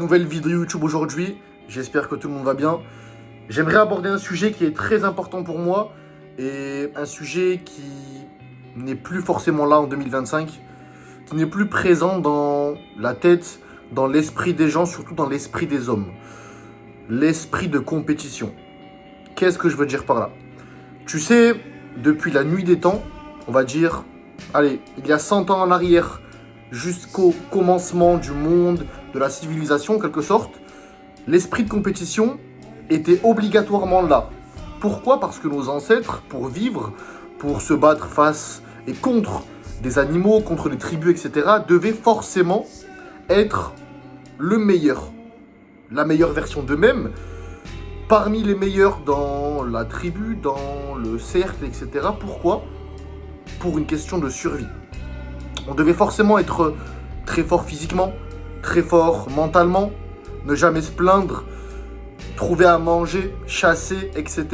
Nouvelle vidéo YouTube aujourd'hui, j'espère que tout le monde va bien. J'aimerais aborder un sujet qui est très important pour moi et un sujet qui n'est plus forcément là en 2025, qui n'est plus présent dans la tête, dans l'esprit des gens, surtout dans l'esprit des hommes. L'esprit de compétition. Qu'est-ce que je veux dire par là? Tu sais, depuis la nuit des temps, on va dire, allez, il y a 100 ans en arrière, jusqu'au commencement du monde, de la civilisation en quelque sorte, l'esprit de compétition était obligatoirement là. Pourquoi? Parce que nos ancêtres, pour vivre, pour se battre face et contre des animaux, contre les tribus, etc., devaient forcément être le meilleur, la meilleure version d'eux-mêmes, parmi les meilleurs dans la tribu, dans le cercle, etc. Pourquoi? Pour une question de survie. On devait forcément être très fort physiquement, très fort mentalement, ne jamais se plaindre, trouver à manger, chasser, etc.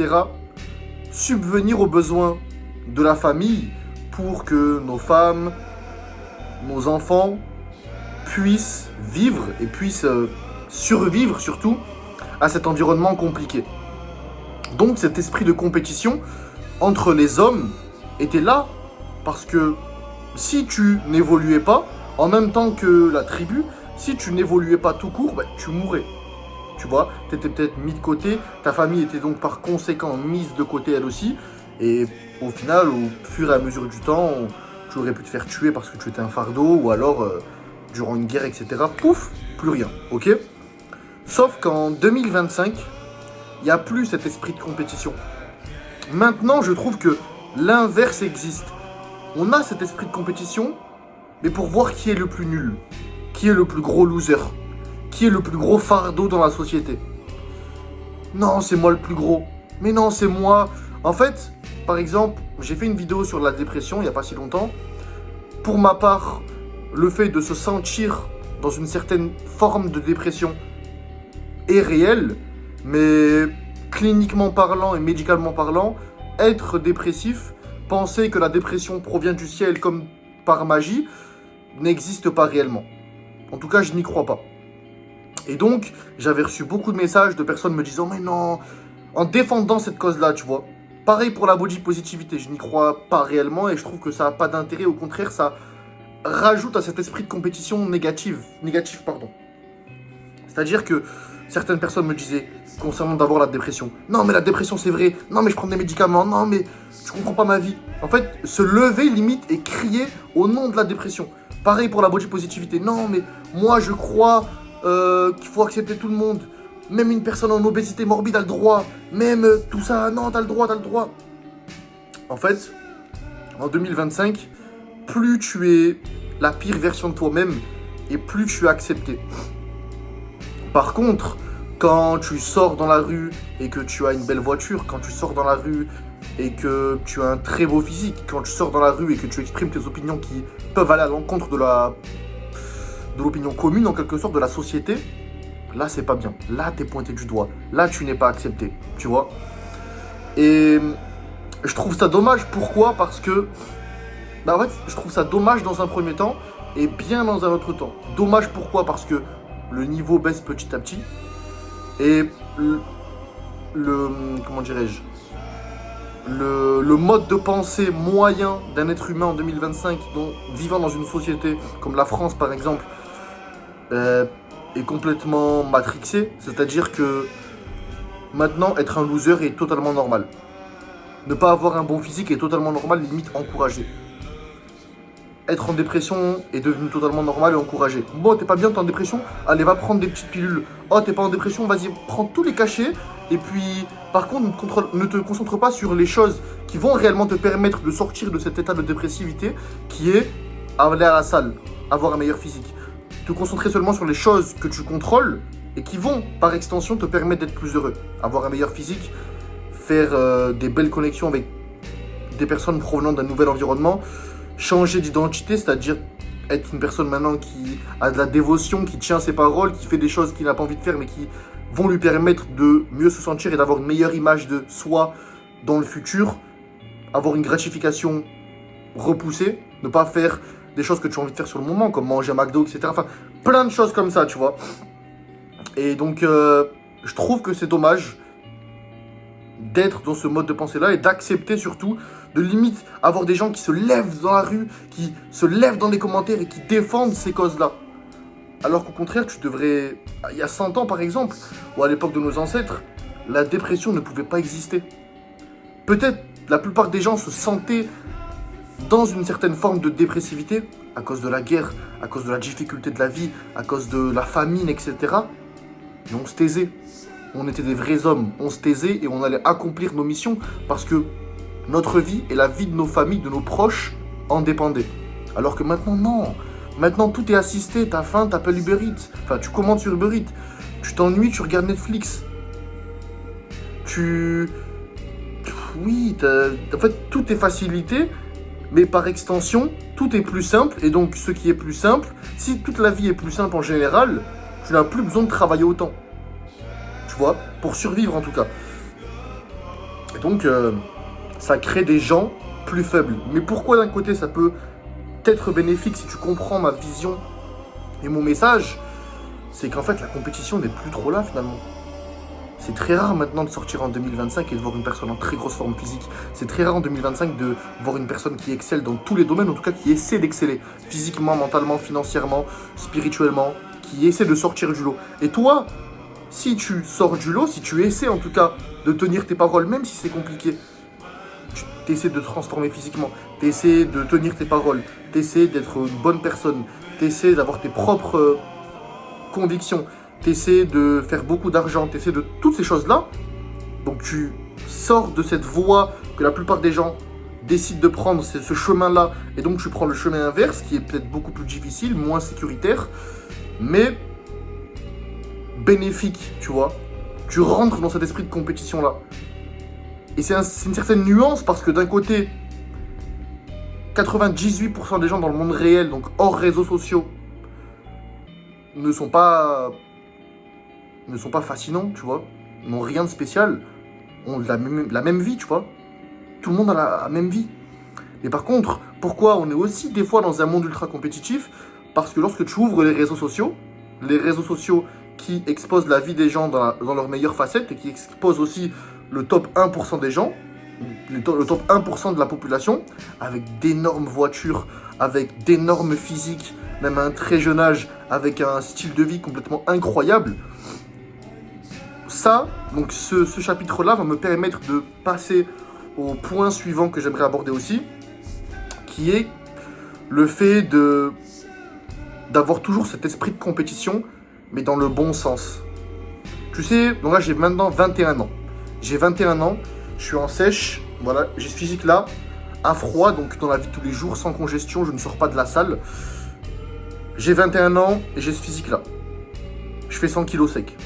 Subvenir aux besoins de la famille pour que nos femmes, nos enfants puissent vivre et puissent survivre surtout à cet environnement compliqué. Donc cet esprit de compétition entre les hommes était là parce que si tu n'évoluais pas, en même temps que la tribu, si tu n'évoluais pas tout court, tu mourais. Tu vois, tu étais peut-être mis de côté, ta famille était donc par conséquent mise de côté elle aussi, et au final, au fur et à mesure du temps, tu aurais pu te faire tuer parce que tu étais un fardeau, ou alors, durant une guerre, etc., pouf, plus rien, ok? Sauf qu'en 2025, il n'y a plus cet esprit de compétition. Maintenant, je trouve que l'inverse existe. On a cet esprit de compétition, mais pour voir qui est le plus nul, qui est le plus gros loser, qui est le plus gros fardeau dans la société. Non, c'est moi le plus gros. Mais non, c'est moi. En fait, par exemple, j'ai fait une vidéo sur la dépression il n'y a pas si longtemps. Pour ma part, le fait de se sentir dans une certaine forme de dépression est réel, mais cliniquement parlant et médicalement parlant, être dépressif, penser que la dépression provient du ciel comme par magie, n'existe pas réellement. En tout cas, je n'y crois pas. Et donc, j'avais reçu beaucoup de messages de personnes me disant « Mais non !» en défendant cette cause-là, tu vois. Pareil pour la body positivité, je n'y crois pas réellement et je trouve que ça n'a pas d'intérêt. Au contraire, ça rajoute à cet esprit de compétition négatif. C'est-à-dire que certaines personnes me disaient, concernant d'abord la dépression, « Non, mais la dépression, c'est vrai. Non, mais je prends des médicaments. Non, mais tu comprends pas ma vie. » En fait, se lever limite et crier au nom de la dépression. Pareil pour la body positivité. « Non, mais moi, je crois qu'il faut accepter tout le monde. Même une personne en obésité morbide a le droit. Même tout ça. Non, t'as le droit, t'as le droit. » En fait, en 2025, plus tu es la pire version de toi-même et plus tu es accepté. Par contre, quand tu sors dans la rue et que tu as une belle voiture, quand tu sors dans la rue et que tu as un très beau physique, quand tu sors dans la rue et que tu exprimes tes opinions qui peuvent aller à l'encontre de l'opinion commune, en quelque sorte, de la société, là, c'est pas bien. Là, t'es pointé du doigt. Là, tu n'es pas accepté, tu vois. Et je trouve ça dommage. Pourquoi? Parce que, en fait, je trouve ça dommage dans un premier temps et bien dans un autre temps. Dommage pourquoi? Parce que le niveau baisse petit à petit et comment dirais-je, le mode de pensée moyen d'un être humain en 2025, vivant dans une société comme la France par exemple, est complètement matrixé. C'est-à-dire que maintenant, être un loser est totalement normal. Ne pas avoir un bon physique est totalement normal, limite encouragé. Être en dépression est devenu totalement normal et encouragé. Bon, t'es pas bien, t'es en dépression? Allez, va prendre des petites pilules. Oh, t'es pas en dépression? Vas-y, prends tous les cachets. Et puis, par contre, ne te concentre pas sur les choses qui vont réellement te permettre de sortir de cet état de dépressivité qui est aller à la salle, avoir un meilleur physique. Te concentrer seulement sur les choses que tu contrôles et qui vont, par extension, te permettre d'être plus heureux. Avoir un meilleur physique, faire des belles connexions avec des personnes provenant d'un nouvel environnement, changer d'identité, c'est-à-dire être une personne maintenant qui a de la dévotion, qui tient ses paroles, qui fait des choses qu'il n'a pas envie de faire mais qui vont lui permettre de mieux se sentir et d'avoir une meilleure image de soi dans le futur, avoir une gratification repoussée, ne pas faire des choses que tu as envie de faire sur le moment, comme manger un McDo, etc. Enfin, plein de choses comme ça, tu vois. Et donc, je trouve que c'est dommage d'être dans ce mode de pensée-là et d'accepter surtout de limite avoir des gens qui se lèvent dans la rue, qui se lèvent dans les commentaires et qui défendent ces causes-là. Alors qu'au contraire, tu devrais... Il y a 100 ans par exemple, ou à l'époque de nos ancêtres, la dépression ne pouvait pas exister. Peut-être la plupart des gens se sentaient dans une certaine forme de dépressivité à cause de la guerre, à cause de la difficulté de la vie, à cause de la famine, etc. Mais on se taisait. On était des vrais hommes. On se taisait et on allait accomplir nos missions parce que notre vie et la vie de nos familles, de nos proches en dépendaient. Alors que maintenant, non. Maintenant, tout est assisté. T'as faim, t'appelles Uber Eats. Enfin, tu commandes sur Uber Eats. Tu t'ennuies, tu regardes Netflix. Oui, en fait, tout est facilité. Mais par extension, tout est plus simple. Et donc, ce qui est plus simple, si toute la vie est plus simple en général, tu n'as plus besoin de travailler autant. Tu vois, pour survivre en tout cas. Et donc, ça crée des gens plus faibles. Mais pourquoi d'un côté, ça peut être bénéfique si tu comprends ma vision et mon message, c'est qu'en fait, la compétition n'est plus trop là finalement. C'est très rare maintenant de sortir en 2025 et de voir une personne en très grosse forme physique. C'est très rare en 2025 de voir une personne qui excelle dans tous les domaines, en tout cas qui essaie d'exceller. Physiquement, mentalement, financièrement, spirituellement, qui essaie de sortir du lot. Et toi, si tu sors du lot, si tu essaies en tout cas de tenir tes paroles, même si c'est compliqué, tu essaies de te transformer physiquement, tu essaies de tenir tes paroles, tu essaies d'être une bonne personne, tu essaies d'avoir tes propres convictions, tu essaies de faire beaucoup d'argent, tu essaies de toutes ces choses-là. Donc tu sors de cette voie que la plupart des gens décident de prendre, c'est ce chemin-là, et donc tu prends le chemin inverse, qui est peut-être beaucoup plus difficile, moins sécuritaire, mais bénéfique, tu vois. Tu rentres dans cet esprit de compétition-là. Et c'est une certaine nuance, parce que d'un côté, 98% des gens dans le monde réel, donc hors réseaux sociaux, ne sont pas fascinants, tu vois, n'ont rien de spécial, ont la même vie, tu vois. Tout le monde a la même vie. Et par contre, pourquoi on est aussi des fois dans un monde ultra compétitif? Parce que lorsque tu ouvres les réseaux sociaux qui exposent la vie des gens dans leurs meilleures facettes et qui exposent aussi le top 1% des gens, le top 1% de la population, avec d'énormes voitures, avec d'énormes physiques, même à un très jeune âge, avec un style de vie complètement incroyable. Ça, donc ce chapitre-là va me permettre de passer au point suivant que j'aimerais aborder aussi, qui est le fait d'avoir toujours cet esprit de compétition, mais dans le bon sens. Tu sais, donc là j'ai maintenant 21 ans. J'ai 21 ans, je suis en sèche, voilà, j'ai ce physique-là, à froid, donc dans la vie de tous les jours, sans congestion, je ne sors pas de la salle. J'ai 21 ans et j'ai ce physique-là. Je fais 100 kilos sec.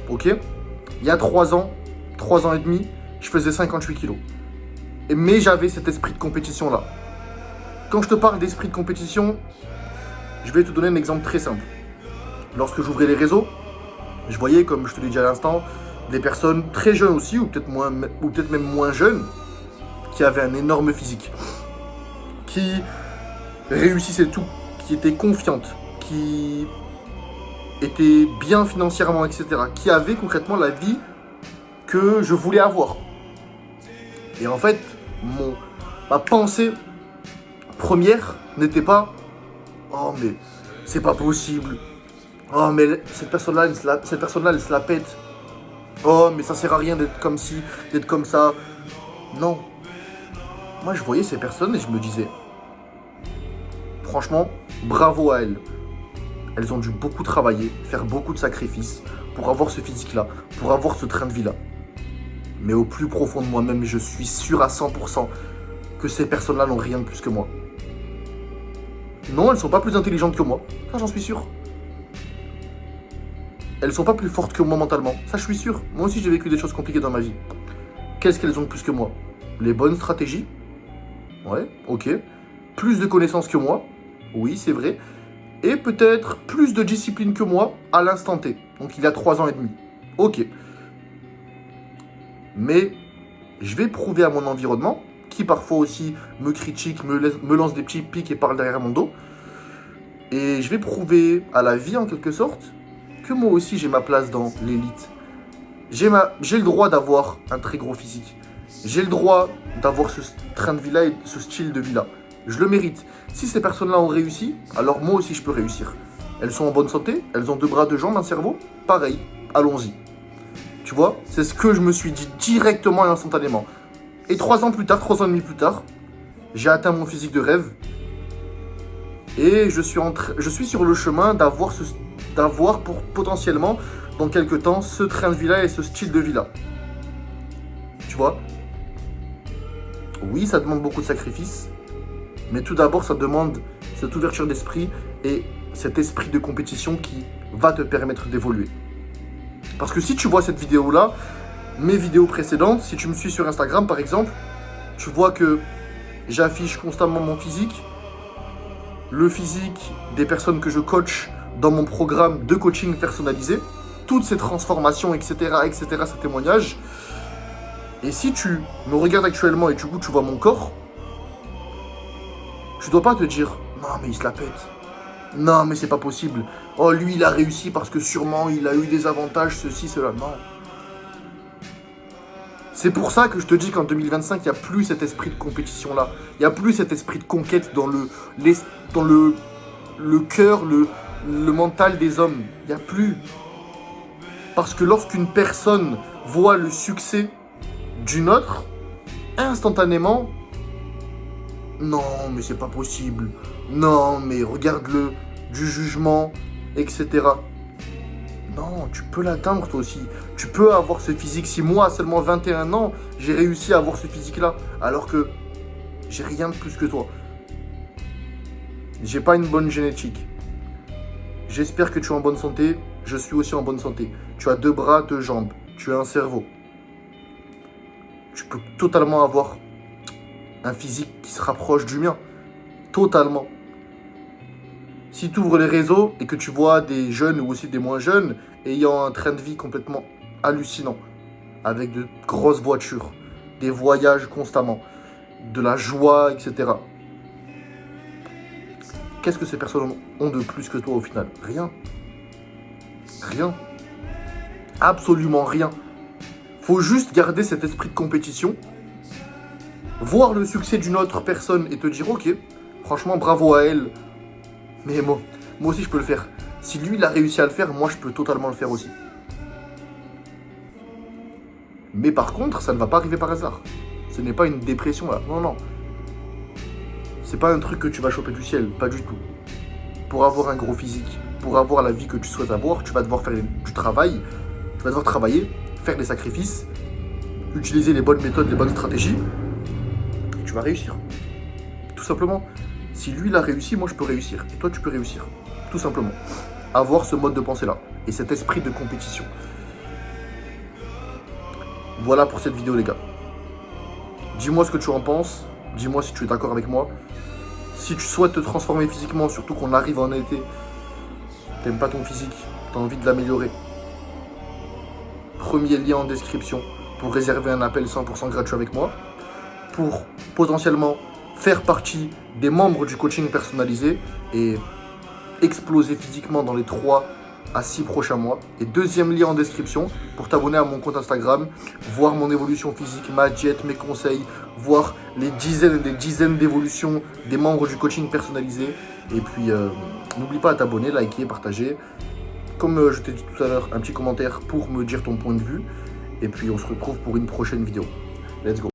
Ok? Il y a 3 ans et demi, je faisais 58 kilos. Mais j'avais cet esprit de compétition-là. Quand je te parle d'esprit de compétition, je vais te donner un exemple très simple. Lorsque j'ouvrais les réseaux, je voyais, comme je te l'ai dit à l'instant, des personnes très jeunes aussi, ou peut-être même moins jeunes, qui avaient un énorme physique, qui réussissaient tout, qui étaient confiantes, qui étaient bien financièrement, etc., qui avaient concrètement la vie que je voulais avoir. Et en fait, ma pensée première n'était pas « Oh mais c'est pas possible. Oh mais cette personne-là, elle se la pète. Oh mais ça sert à rien d'être comme ci, d'être comme ça. » Non. Moi je voyais ces personnes et je me disais franchement, bravo à elles. Elles ont dû beaucoup travailler, faire beaucoup de sacrifices pour avoir ce physique-là, pour avoir ce train de vie-là. Mais au plus profond de moi-même, je suis sûr à 100% que ces personnes-là n'ont rien de plus que moi. Non, elles ne sont pas plus intelligentes que moi. Ça, j'en suis sûr. Elles ne sont pas plus fortes que moi mentalement. Ça, je suis sûr. Moi aussi, j'ai vécu des choses compliquées dans ma vie. Qu'est-ce qu'elles ont de plus que moi? Les bonnes stratégies. Ouais, ok. Plus de connaissances que moi. Oui, c'est vrai. Et peut-être plus de discipline que moi à l'instant T. Donc, il y a 3 ans et demi. Ok. Mais je vais prouver à mon environnement, qui parfois aussi me critique, me lance des petits pics et parle derrière mon dos. Et je vais prouver à la vie, en quelque sorte, que moi aussi j'ai ma place dans l'élite. J'ai le droit d'avoir un très gros physique. J'ai le droit d'avoir ce train de vie-là et ce style de vie-là. Je le mérite. Si ces personnes-là ont réussi, alors moi aussi je peux réussir. Elles sont en bonne santé, elles ont 2 bras, 2 jambes, un cerveau. Pareil, allons-y. Tu vois, c'est ce que je me suis dit directement et instantanément. Et 3 ans plus tard, 3 ans et demi plus tard, j'ai atteint mon physique de rêve. Et je suis sur le chemin d'avoir pour potentiellement, dans quelques temps, ce train de vie-là et ce style de vie-là. Tu vois? Oui, ça demande beaucoup de sacrifices. Mais tout d'abord, ça demande cette ouverture d'esprit et cet esprit de compétition qui va te permettre d'évoluer. Parce que si tu vois cette vidéo-là, mes vidéos précédentes, si tu me suis sur Instagram par exemple, tu vois que j'affiche constamment mon physique, le physique des personnes que je coach dans mon programme de coaching personnalisé, toutes ces transformations, etc., ces témoignages. Et si tu me regardes actuellement et du coup tu vois mon corps, tu dois pas te dire « Non mais il se la pète. Non mais c'est pas possible. Oh lui il a réussi parce que sûrement il a eu des avantages, ceci, cela. » Non. C'est pour ça que je te dis qu'en 2025, il n'y a plus cet esprit de compétition-là. Il n'y a plus cet esprit de conquête dans le cœur, le mental des hommes. Il n'y a plus. Parce que lorsqu'une personne voit le succès d'une autre, instantanément, non, mais c'est pas possible. Non, mais regarde-le, du jugement, etc. Non, tu peux l'atteindre toi aussi. Tu peux avoir ce physique. Si moi, à seulement 21 ans, j'ai réussi à avoir ce physique-là, alors que j'ai rien de plus que toi. J'ai pas une bonne génétique. J'espère que tu es en bonne santé. Je suis aussi en bonne santé. Tu as 2 bras, 2 jambes. Tu as un cerveau. Tu peux totalement avoir un physique qui se rapproche du mien. Totalement. Si tu ouvres les réseaux et que tu vois des jeunes ou aussi des moins jeunes ayant un train de vie complètement hallucinant, avec de grosses voitures, des voyages constamment, de la joie, etc. Qu'est-ce que ces personnes ont de plus que toi au final? Rien. Rien. Absolument rien. Faut juste garder cet esprit de compétition, voir le succès d'une autre personne et te dire ok, franchement bravo à elle, mais moi aussi je peux le faire. Si lui il a réussi à le faire, moi je peux totalement le faire aussi. Mais par contre, ça ne va pas arriver par hasard. Ce n'est pas une dépression là, non, non. C'est pas un truc que tu vas choper du ciel, pas du tout. Pour avoir un gros physique, pour avoir la vie que tu souhaites avoir, tu vas devoir faire du travail, tu vas devoir travailler, faire des sacrifices, utiliser les bonnes méthodes, les bonnes stratégies, et tu vas réussir. Tout simplement. Si lui il a réussi, moi je peux réussir. Et toi tu peux réussir. Tout simplement. Avoir ce mode de pensée là. Et cet esprit de compétition. Voilà pour cette vidéo les gars. Dis-moi ce que tu en penses. Dis-moi si tu es d'accord avec moi. Si tu souhaites te transformer physiquement, surtout qu'on arrive en été, t'aimes pas ton physique, t'as envie de l'améliorer. Premier lien en description pour réserver un appel 100% gratuit avec moi. Pour potentiellement faire partie des membres du coaching personnalisé et exploser physiquement dans les 3 à 6 prochains mois. Et deuxième lien en description pour t'abonner à mon compte Instagram, voir mon évolution physique, ma diète, mes conseils, voir les dizaines et des dizaines d'évolutions des membres du coaching personnalisé. Et puis, n'oublie pas à t'abonner, liker, partager. Comme je t'ai dit tout à l'heure, un petit commentaire pour me dire ton point de vue. Et puis, on se retrouve pour une prochaine vidéo. Let's go.